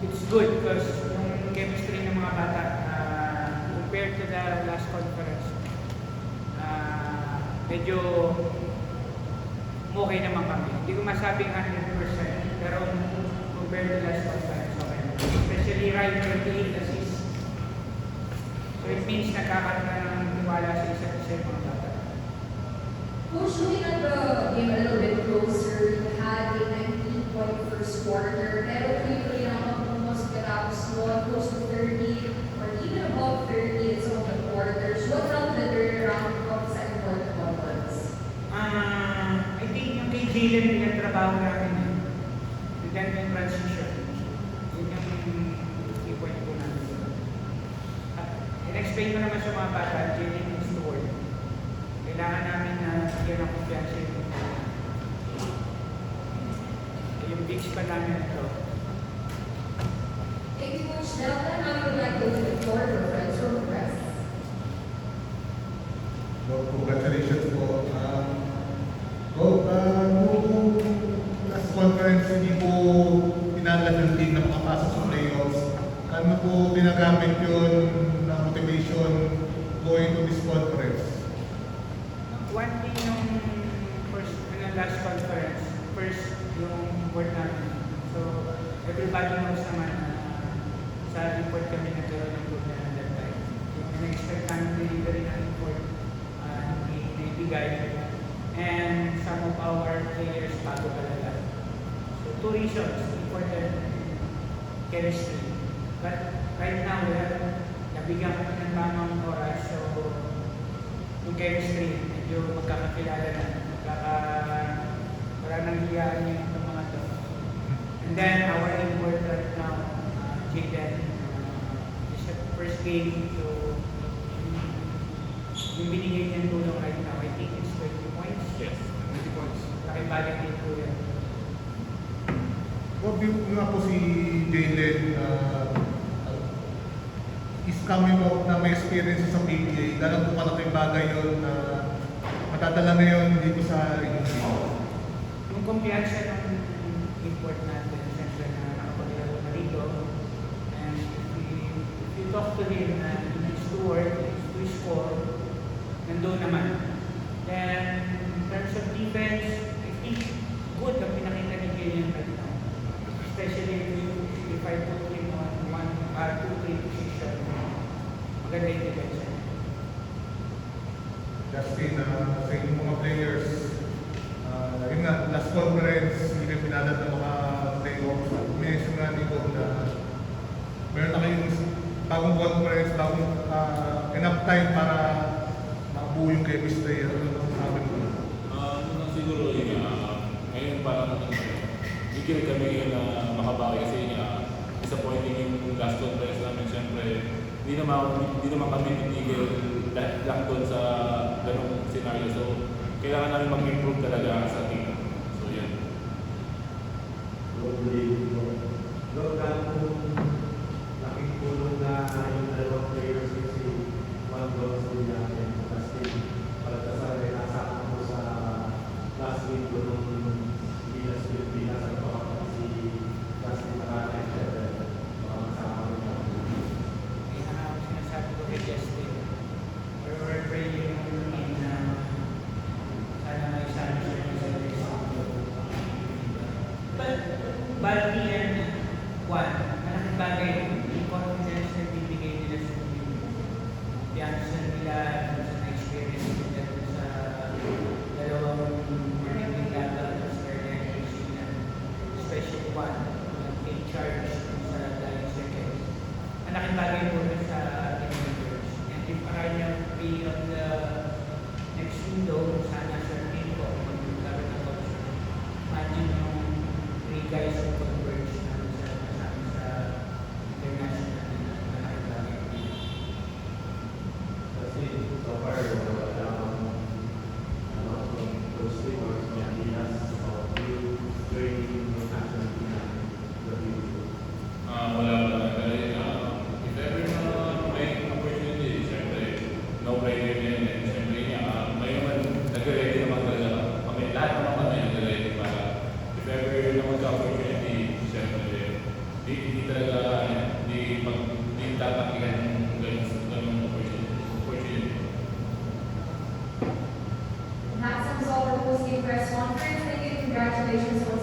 it's good because yung chemistry ng mga bata, compared to the last conference, medyo okay naman kami. Hindi ko masabing 100%, pero compared to last conference, okay. Especially right from the assist. So it means nagkakaroon na ng tiwala sa isa't isa yung mga bata. Coach, looking at the game a little bit closer, you had a 19-point first quarter, pero clearly naman almost katapos mo, close to 30 or even above 30 in some of the quarters. What helped the turnaround of the second quarter onwards? I think yung kay Jalen pinatrabaho namin yun. Yung yung transition. Yun yung key point ko namin. In-explain ko naman sa mga bata, Jalen is to work. Kailangan namin na bigyan ng kumpiyansa yung bigs pa namin ito. Thank you, Coach Delta. Now you would like to open the floor for friends from the press. Well, congratulations po. Nung last conference, hindi po pinalat yung team na makapasok sa playoffs. Ano po ginagamit yun na motivation going to this conference? One thing yung first, last conference, first yung board namin. So, everybody knows naman sa report kami nagkaroon ng problem at that time. Yung na-expect namin delivery ng report naibigay, and some of our players bago talaga. So, two reasons, important chemistry. But right now, nabigyan kami ng tamang oras, so yung chemistry, medyo magkakakilala na, wala nang hiyaan yung mga to. And then, our import right now, Jaden, is the first game, so yung binigay niyang tulong right now, I think it's 20 points. Yes, 20 points. Nakibalik din po yan. What view nga po si Jalen is coming out na may experience sa PBA. Dalang po malaking bagay yun na matadala na yun dito sa region. Yung kumpiyansa ng import natin, siyempre na nakapaglaro na rito. And if you talk to him na he needs to work, he needs to score, nandun naman. Then, in terms of defense, I think good ang pinakita ni Jalen right now. Especially if I put him on 2-3 position, maganda yung defense. Justin, sa inyong mga players, yun nga, last conference, hindi kayo pinalat na maka-playoffs. Mention nga dito na meron na kayong bagong conference, bagong enough time para makabuo yung chemistry. Ano sabi mo? Siguro yun, ngayon parang bigyan kami na makabawi kasi disappointing yung last conference namin. Siyempre, hindi naman kami titigil lang doon sa ganong scenario. So, kailangan namin mag-improve talaga sa team. So, yan. Logan, kung nakikulong na yung dalawang players kasi one goal sa natin. Kasi palagkasan ay nasa ako sa last week ko nung Pilas Pilipinas at baka si Justin Maranay siya baka masama rin ako. Kaya ako sinasabi ko kay Justin, we're praying na sana may sana siya sa list. But, Balti and Juan, malaking bagay yung confidence na bibigay nila sa team. Piyansa nila sa na-experience nila sa dalawang morning level sa organization, especially Juan, take charge sa dying seconds. Malaking bagay po sa team members. And if I am be on the next window, sana sa team ko, magkaroon ng coach. Imagine yung 3 guys who converge namin sa international malaking bagay. Kasi so far, those reports niya, Pilas, you training the national team natin, the future. Wala. If ever na may opportunity, siyempre, no-brainer yan. congratulations sa